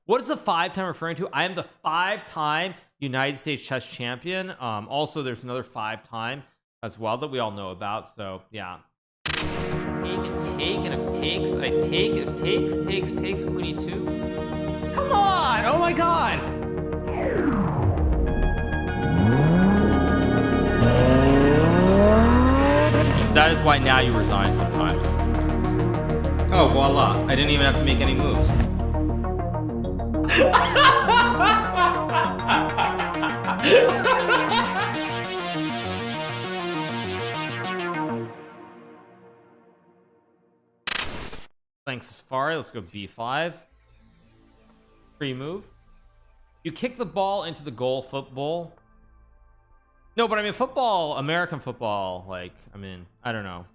What is the 5-time referring to? I am the 5-time United States chess champion. Also there's another 5-time as well that we all know about. So yeah, take and take, and if takes I take, if takes queen e2. Come on, oh my god. That is why now you resign sometimes. Oh, voila. I didn't even have to make any moves. Thanks, Safari. Let's go b5. Free move. You kick the ball into the goal. Football. No, but I mean football, American football, like, I mean, I don't know.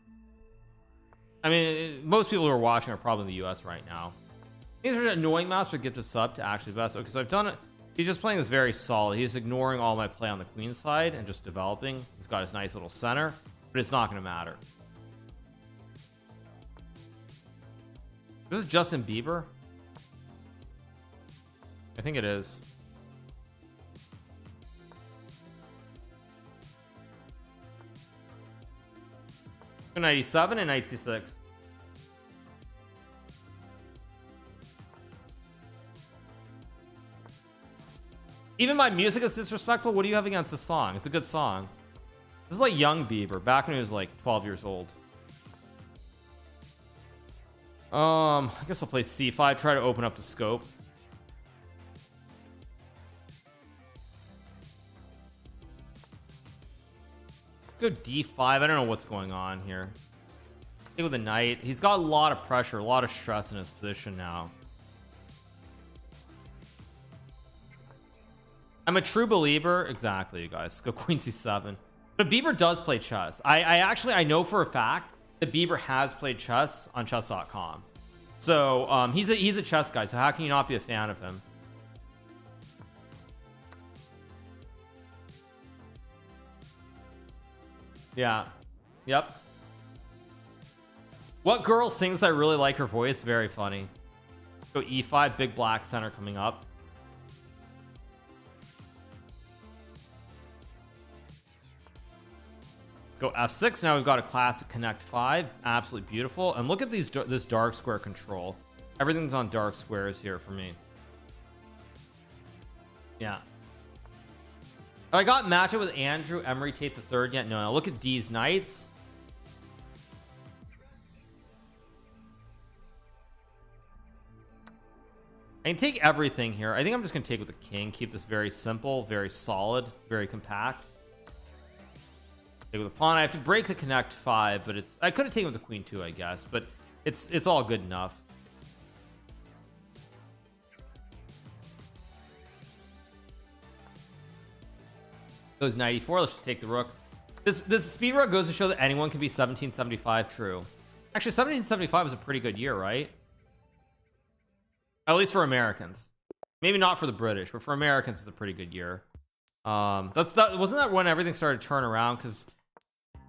I mean, most people who are watching are probably in the US right now. These are annoying mouse would get this up to actually best. Okay, so I've done it. He's just playing this very solid. He's ignoring all my play on the queen side and just developing. He's got his nice little center, but it's not going to matter. This is Justin Bieber. I think it is. 97 and 96. Even my music is disrespectful. What do you have against this song? It's a good song. This is like young Bieber back when he was like 12 years old. I guess I'll play c5, try to open up the scope. Go d5. I don't know what's going on here. Take with the knight. He's got a lot of pressure, a lot of stress in his position now. I'm a true believer. Exactly, you guys. Go queen c7. But Bieber does play chess. I know for a fact that Bieber has played chess on chess.com. So he's a chess guy. So how can you not be a fan of him? Yeah. Yep. What girl sings I really like her voice? Very funny. Go e5, big black center coming up. Go f6. Now we've got a classic connect 5. Absolutely beautiful. And look at this dark square control. Everything's on dark squares here for me. Yeah. I got matchup with Andrew Emery Tate the third yet. No, look at D's knights. I can take everything here. I think I'm just gonna take with the king. Keep this very simple, very solid, very compact. Take with the pawn. I have to break the connect 5, but I could have taken with the queen too, I guess, but it's all good enough. Goes 94. Let's just take the rook. This speedrun goes to show that anyone can be 1775 true. Actually, 1775 was a pretty good year, right? At least for Americans. Maybe not for the British, but for Americans, it's a pretty good year. Wasn't that when everything started to turn around? Because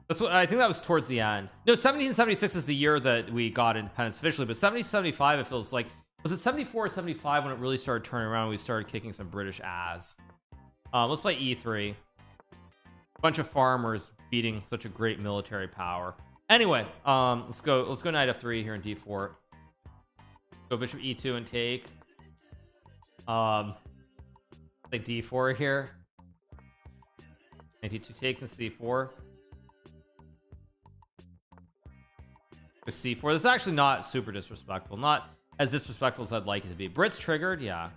that's what I think that was towards the end. No, 1776 is the year that we got independence officially, but 1775 it feels like, was it 74 or 75 when it really started turning around? We started kicking some British ass. Let's play e3. Bunch of farmers beating such a great military power. Anyway, let's go knight f3 here in d4. Go bishop e2 and take. Like d4 here. Knight e2 takes and c4. With c4. This is actually not super disrespectful. Not as disrespectful as I'd like it to be. Brit's triggered. Yeah.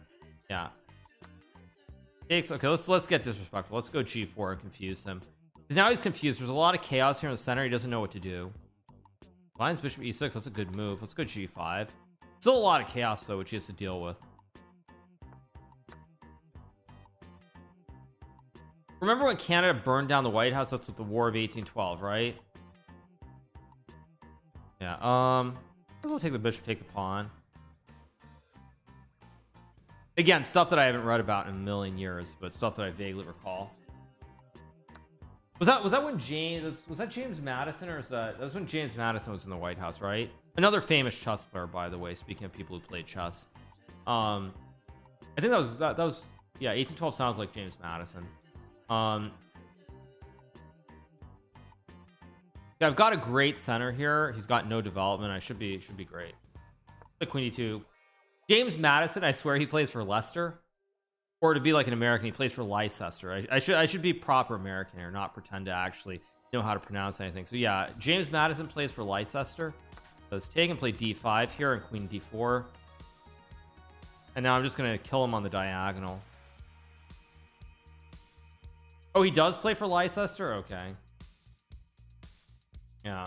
Takes. Okay, let's get disrespectful. Let's go g4 and confuse him. Because now he's confused. There's a lot of chaos here in the center. He doesn't know what to do. Lions bishop e6. That's a good move. Let's go g5. Still a lot of chaos though, which he has to deal with. Remember when Canada burned down the White House? That's with the War of 1812, right? Yeah. We'll take the bishop, take the pawn. Again, stuff that I haven't read about in a million years, but stuff that I vaguely recall. Was that when James Madison, or that was when James Madison was in the White House, right? Another famous chess player, by the way, speaking of people who played chess. I think that was yeah, 1812 sounds like James Madison. Yeah, I've got a great center here. He's got no development. I should be great. The Queen E2. James Madison, I swear he plays for Leicester. Or to be like an American, he plays for Leicester. I should be proper American here, not pretend to actually know how to pronounce anything. So yeah, James Madison plays for Leicester. So let's take and play D5 here and Queen D4. And now I'm just gonna kill him on the diagonal. Oh, he does play for Leicester? Okay. Yeah.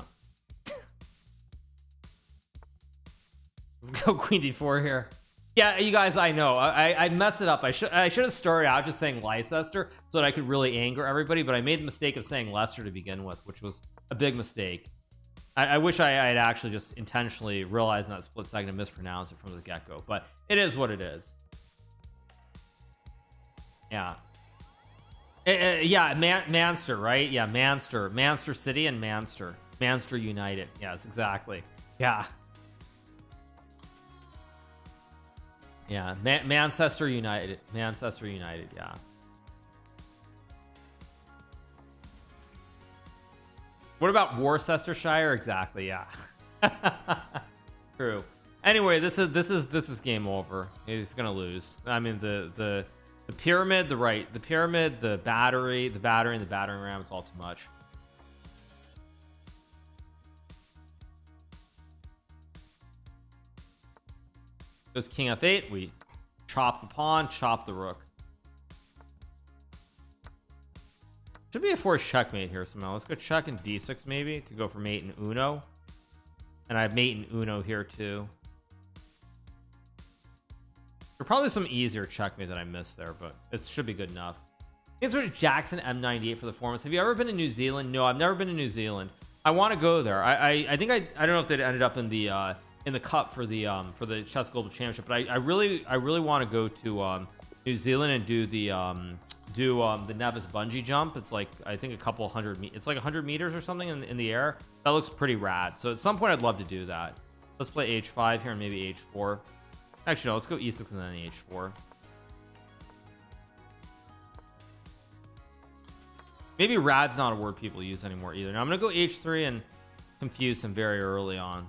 Let's go Queen D4 here. Yeah, you guys, I know I messed it up. I should have started out just saying Leicester so that I could really anger everybody, but I made the mistake of saying Leicester to begin with, which was a big mistake. I wish I had actually just intentionally realized in that split second to mispronounce it from the get-go, but it is what it is. Yeah. Yeah, Manchester, right? Yeah, Manchester City and Manchester United. Yes, exactly. Yeah. Yeah, Manchester United. Yeah. What about Worcestershire? Exactly. Yeah. True. Anyway, this is game over. He's gonna lose. I mean, the pyramid, the pyramid, the battery, and the battering ram. It's all too much. Goes King F8. We chop the pawn, chop the rook. Should be a forced checkmate here somehow. Let's go check in D6 maybe to go for mate and Uno. And I have mate and Uno here too. There's probably some easier checkmate that I missed there, but it should be good enough. It's with Jackson M98 for the formats. Have you ever been to New Zealand? No, I've never been to New Zealand. I want to go there. I think I don't know if they ended up in the cup for the Chess Global Championship, but I really want to go to New Zealand and do the Nevis bungee jump. It's like I think a couple hundred it's like 100 meters or something in the air. That looks pretty rad. So at some point I'd love to do that. Let's play H5 here and maybe H4. Actually no, let's go E6 and then H4. Maybe rad's not a word people use anymore either. Now I'm gonna go H3 and confuse him very early on.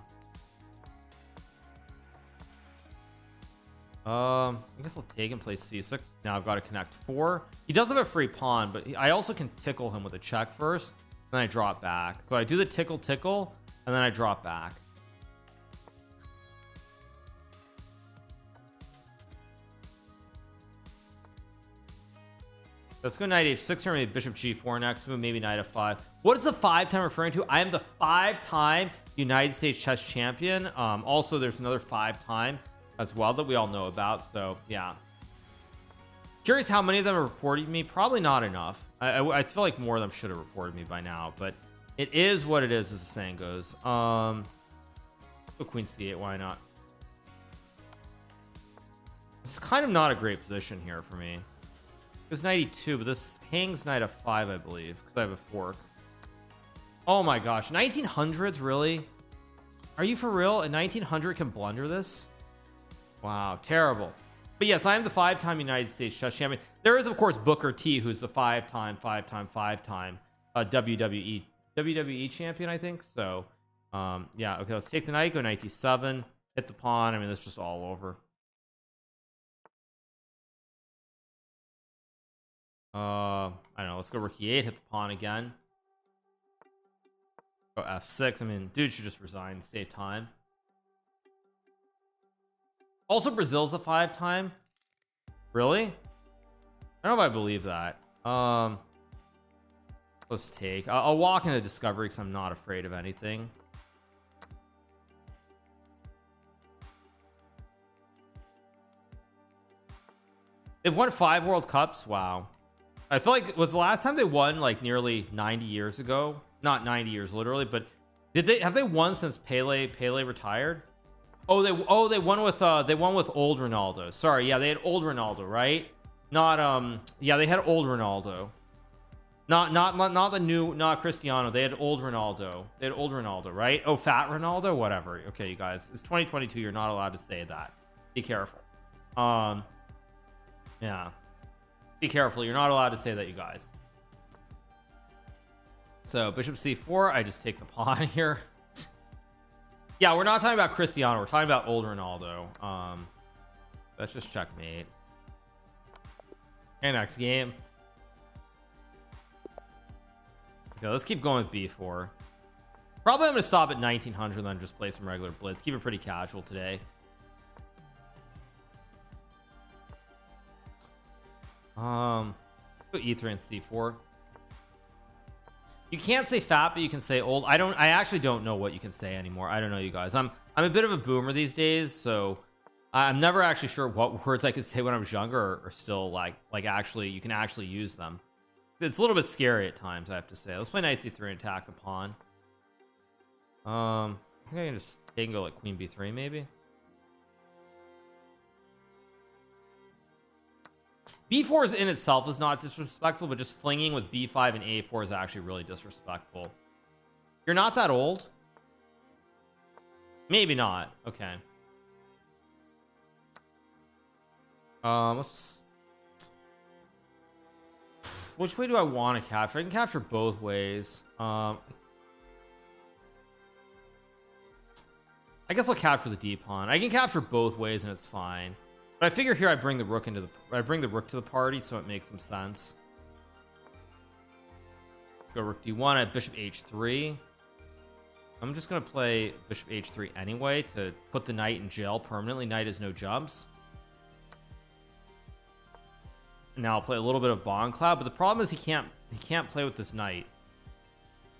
I guess I'll take and play C6. Now I've got to connect 4. He does have a free pawn, but I also can tickle him with a check first. Then I drop back. So I do the tickle, and then I drop back. Let's go knight H6 here. Maybe bishop G4 next move. Maybe knight F5. What is the 5-time referring to? I am the 5-time United States chess champion. Also, there's another 5-time as well that we all know about. So yeah, curious how many of them have reported me. Probably not enough. I feel like more of them should have reported me by now, but it is what it is, as the saying goes. Go Queen C8. Why not? It's kind of not a great position here for me. It was knight E2, but this hangs knight F5, I believe, because I have a fork. Oh my gosh, 1900s, really? Are you for real? A 1900 can blunder this? Wow, terrible. But yes, I am the 5-time United States chess champion. There is, of course, Booker T, who's the 5-time WWE champion, I think. So, yeah, okay, let's take the knight, go knight D7, hit the pawn. I mean, that's just all over. I don't know. Let's go rook E8, hit the pawn again. Go F6. I mean, dude should just resign, save time. Also, Brazil's a 5-time. Really? I don't know if I believe that. Let's take. I'll walk into Discovery because I'm not afraid of anything. They've won 5 World Cups. Wow. I feel like it was the last time they won like nearly 90 years ago. Not 90 years literally, but have they won since Pele retired? Oh, they won with old Ronaldo. Sorry, yeah, they had old Ronaldo, right? Not yeah, they had old Ronaldo. Not the new, not Cristiano. They had old Ronaldo. They had old Ronaldo, right? Oh, fat Ronaldo, whatever. Okay, you guys, it's 2022. You're not allowed to say that. Be careful. Yeah, be careful, you're not allowed to say that, you guys. So bishop c4, I just take the pawn here. Yeah, we're not talking about Cristiano, we're talking about old Ronaldo. Let's just checkmate. Okay, next game. Okay, let's keep going with b4. Probably I'm gonna stop at 1900 then just play some regular blitz. Keep it pretty casual today. Go e3 and c4. You can't say fat, but you can say old. I actually don't know what you can say anymore. I don't know, you guys. I'm a bit of a boomer these days, so I'm never actually sure what words I could say when I was younger or still like actually you can actually use them. It's a little bit scary at times, I have to say. Let's play knight c3 and attack the pawn. I think I can just take and go like queen b3 maybe. b4 is in itself is not disrespectful, but just flinging with b5 and a4 is actually really disrespectful. You're not that old. Maybe not. Okay. Which way do I want to capture? I can capture both ways. I guess I'll capture the d pawn. I can capture both ways and it's fine. But I figure here I bring the rook to the party, so it makes some sense. Go rook d1 at bishop h3. I'm just gonna play bishop h3 anyway to put the knight in jail permanently. Knight has no jumps. Now I'll play a little bit of Bond Cloud, but the problem is he can't play with this knight.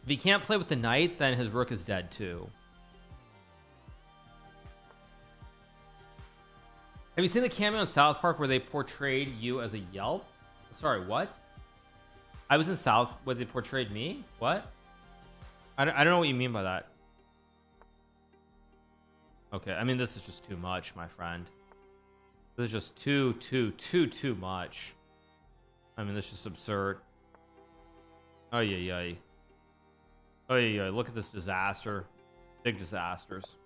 If he can't play with the knight, then his rook is dead too. Have you seen the cameo in South Park where they portrayed you as a Yelp? Sorry, what? I was in South where they portrayed me? What? I don't know what you mean by that. Okay, I mean this is just too much, my friend. This is just too much. I mean, this is just absurd. Oh yeah. Oh yeah, look at this disaster. Big disasters.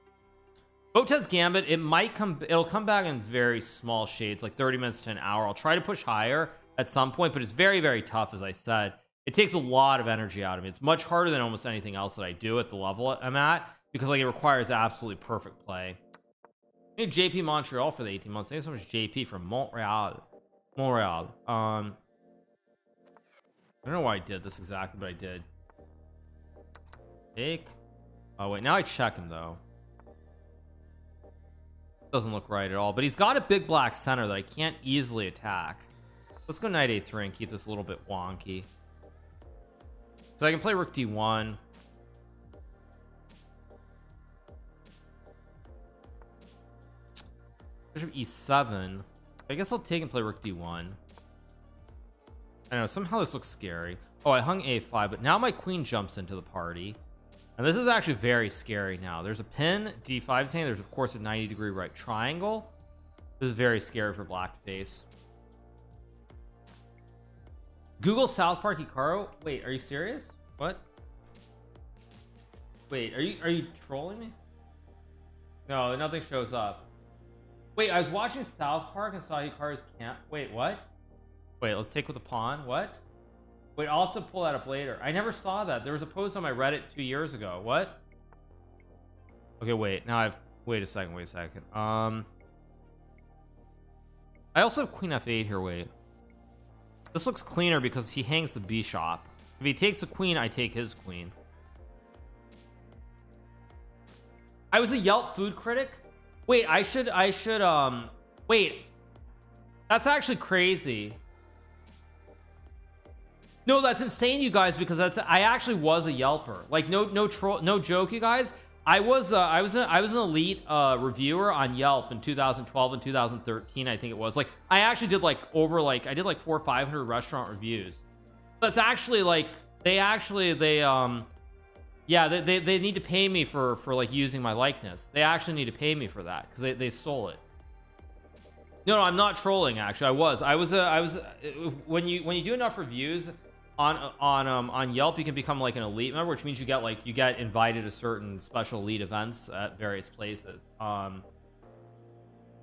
Botez Gambit, it'll come back in very small shades, like 30 minutes to an hour. I'll try to push higher at some point, but it's very, very tough. As I said, it takes a lot of energy out of me. It's much harder than almost anything else that I do at the level I'm at, because like it requires absolutely perfect play. I need JP Montreal for the 18 months. Thank you so much, JP from Montreal. I don't know why I did this exactly, but I did. Take. Oh wait, now I check him though. Doesn't look right at all, but he's got a big black center that I can't easily attack. Let's go knight a3 and keep this a little bit wonky. So I can play rook d1. Bishop e7. I guess I'll take and play rook d1. I know somehow this looks scary. Oh, I hung a5, but now my queen jumps into the party. And this is actually very scary now. There's a pin, d5 is hanging. There's of course a 90-degree right triangle. This is very scary for black to face. Google South Park Hikaru. Wait, are you serious? What? Wait, are you trolling me? No, nothing shows up. Wait, I was watching South Park and saw Hikaru's camp. Wait, what? Wait, let's take with the pawn. What? Wait, I'll have to pull that up later. I never saw that. There was a post on my Reddit 2 years ago. What? Okay, wait. Now wait a second. I also have queen f8 here. Wait. This looks cleaner because he hangs the bishop. If he takes the queen, I take his queen. I was a Yelp food critic. Wait, I should wait. That's actually crazy. No, that's insane, you guys, because I actually was a Yelper. Like no joke, you guys. I was an elite reviewer on Yelp in 2012 and 2013, I think it was. Like I actually did like I did like 400 or 500 restaurant reviews. That's actually like they need to pay me for like using my likeness. They actually need to pay me for that because they stole it. No, I'm not trolling. Actually, I was when you do enough reviews on Yelp, you can become like an elite member, which means you get invited to certain special elite events at various places.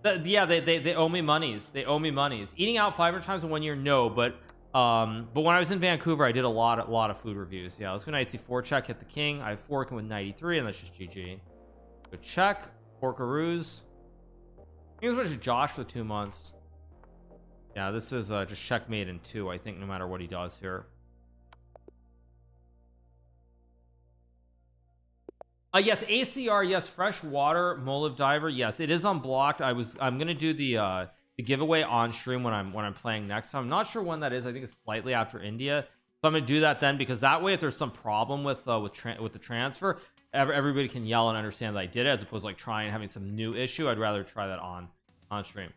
Yeah, they owe me monies. They owe me monies. Eating out 500 times in 1 year, no, but when I was in Vancouver, I did a lot of food reviews. Yeah, let's go knight c4 check, hit the king. I have forking with knight e3, and that's just GG. Good check. Porkaroos. I think it's Josh for 2 months. Yeah, this is just checkmate in 2, I think, no matter what he does here. Yes, ACR, yes, freshwater Molive diver, yes, it is unblocked. I'm gonna do the giveaway on stream when I'm playing next time. I'm not sure when that is. I think it's slightly after India, so I'm gonna do that then, because that way if there's some problem with the transfer, everybody can yell and understand that I did it, as opposed to like trying and having some new issue. I'd rather try that on stream.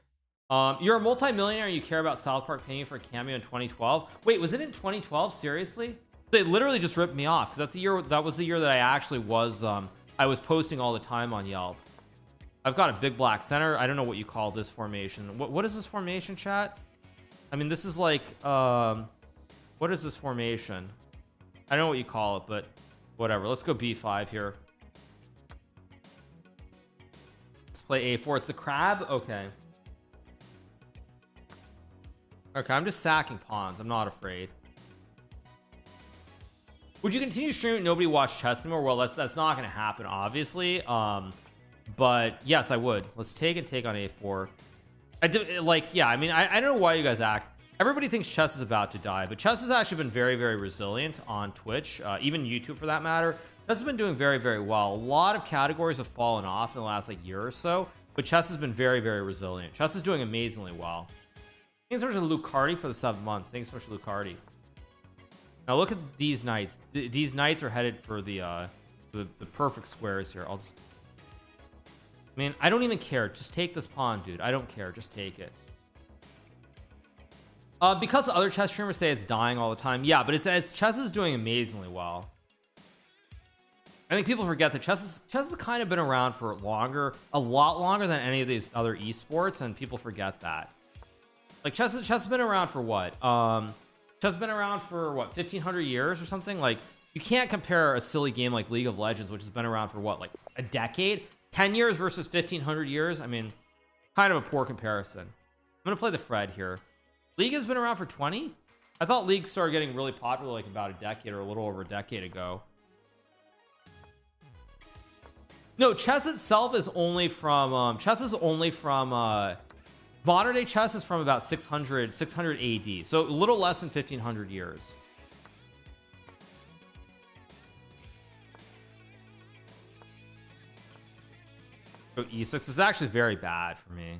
You're a multi-millionaire and you care about South Park paying you for a cameo in 2012. Wait, was it in 2012? Seriously? They literally just ripped me off, because that's the year, that was the year that I actually was I was posting all the time on Yelp. I've got a big black center. I don't know what you call this formation. What is this formation, chat? I mean, this is like what is this formation? I don't know what you call it, but whatever. Let's go b5 here. Let's play a4. It's the crab. Okay, I'm just sacking pawns. I'm not afraid. Would you continue streaming? Nobody watch chess anymore? Well, that's not going to happen, obviously. But yes, I would. Let's take on a4. I do, like, yeah, I mean, I don't know why you guys act. Everybody thinks chess is about to die, but chess has actually been very, very resilient on Twitch, even YouTube for that matter. Chess has been doing very, very well. A lot of categories have fallen off in the last like year or so, but chess has been very, very resilient. Chess is doing amazingly well. Thanks so much to Lucardi for the 7 months. Thanks so much to Lucardi. Now look at these knights. These knights are headed for the perfect squares here. I mean, I don't even care. Just take this pawn, dude. I don't care. Just take it. Because other chess streamers say it's dying all the time. Yeah, but it's chess is doing amazingly well. I think people forget that chess has kind of been around for longer, a lot longer than any of these other esports, and people forget that. Like chess has been around for what? Chess has been around for what, 1500 years or something. Like, you can't compare a silly game like League of Legends, which has been around for what, like a decade, 10 years versus 1500 years. I mean, kind of a poor comparison. I'm gonna play the Fred here. League has been around for 20. I thought League started getting really popular like about a decade or a little over a decade ago. No, chess itself is only from modern day chess is from about 600 AD, so a little less than 1500 years. So e6 is actually very bad for me.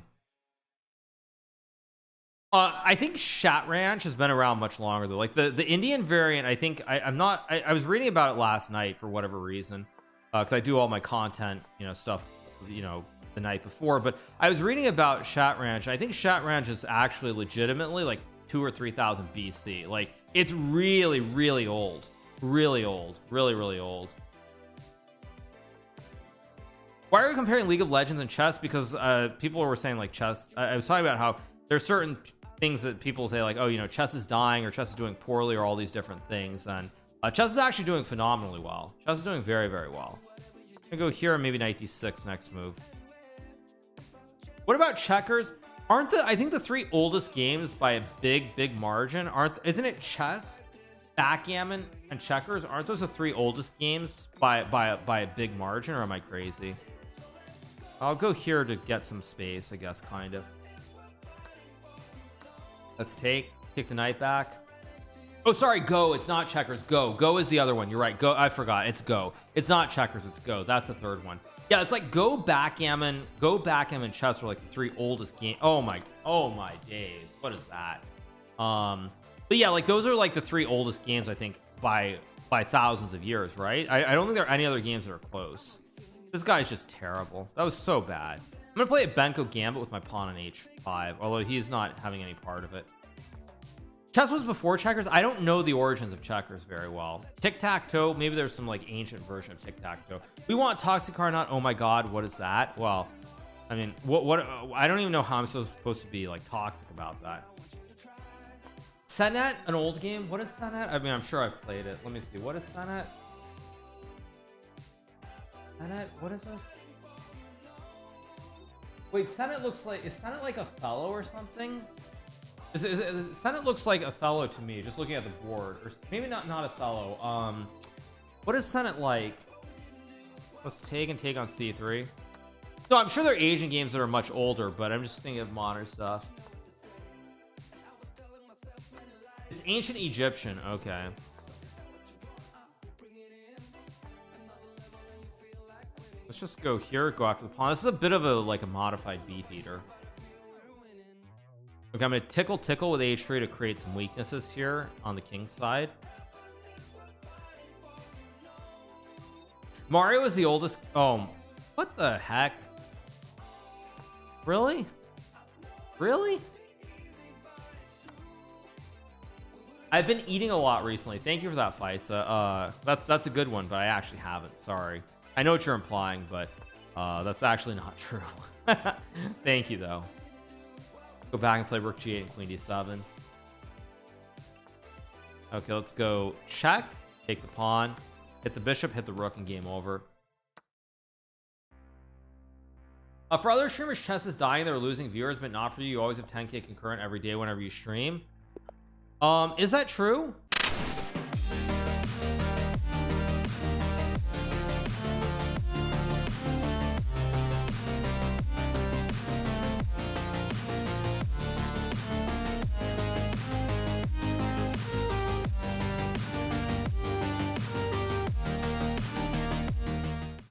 I think Shatranj has been around much longer though. Like the Indian variant, I think I was reading about it last night for whatever reason, because I do all my content, stuff, the night before, but I was reading about Shatranj, and I think Shatranj is actually legitimately like 2,000 or 3,000 BC. Like, it's really, really old, really old, really, really old. Why are we comparing League of Legends and chess? Because people were saying like chess, I was talking about how there's certain things that people say like, oh, chess is dying or chess is doing poorly or all these different things, and chess is actually doing phenomenally well. Chess is doing very, very well. I'm gonna go here and maybe knight d6 next move. What about checkers? I think the 3 oldest games by a big margin isn't it chess, backgammon, and checkers? Aren't those the 3 oldest games by a big margin, or am I crazy? I'll go here to get some space, I guess, kind of. Let's take the knight back. Oh, sorry, go. It's not checkers. Go is the other one. You're right. Go. I forgot. It's go. It's not checkers. It's go. That's the third one. Yeah, it's like go, backgammon, chess are like the 3 oldest games. Oh my days. What is that? But yeah, like those are like the 3 oldest games, I think, by thousands of years, right? I don't think there are any other games that are close. This guy's just terrible. That was so bad. I'm gonna play a Benko Gambit with my pawn on h5, although he's not having any part of it. Chess was before checkers. I don't know the origins of checkers very well. Tic-tac-toe, maybe there's some like ancient version of tic-tac-toe. We want Toxic Carnot. Oh my god, what is that? Well, I mean, what I don't even know how I'm supposed to be like toxic about that. Senet, an old game. What is Senet? I mean, I'm sure I've played it. Let me see. What is Senet? Senet, what is this? Wait, Senate looks like, is Senate like Othello or something? Senate looks like Othello to me, just looking at the board. Or maybe not Othello. What is Senate like? Let's take on C3. So I'm sure there are Asian games that are much older, but I'm just thinking of modern stuff. It's ancient Egyptian, okay. Let's just go here, go after the pawn. This is a bit of a like a modified beat eater. Okay, I'm gonna tickle with h3 to create some weaknesses here on the king side. Mario is the oldest. Oh, what the heck? Really? Really? I've been eating a lot recently. Thank you for that, Faisa. That's a good one, but I actually haven't. Sorry. I know what you're implying, but that's actually not true. Thank you, though. Go back and play rook g8 and queen d7. Okay, let's go check. Take the pawn. Hit the bishop, hit the rook, and game over. For other streamers, chess is dying. They're losing viewers, but not for you. You always have 10k concurrent every day whenever you stream. Is that true?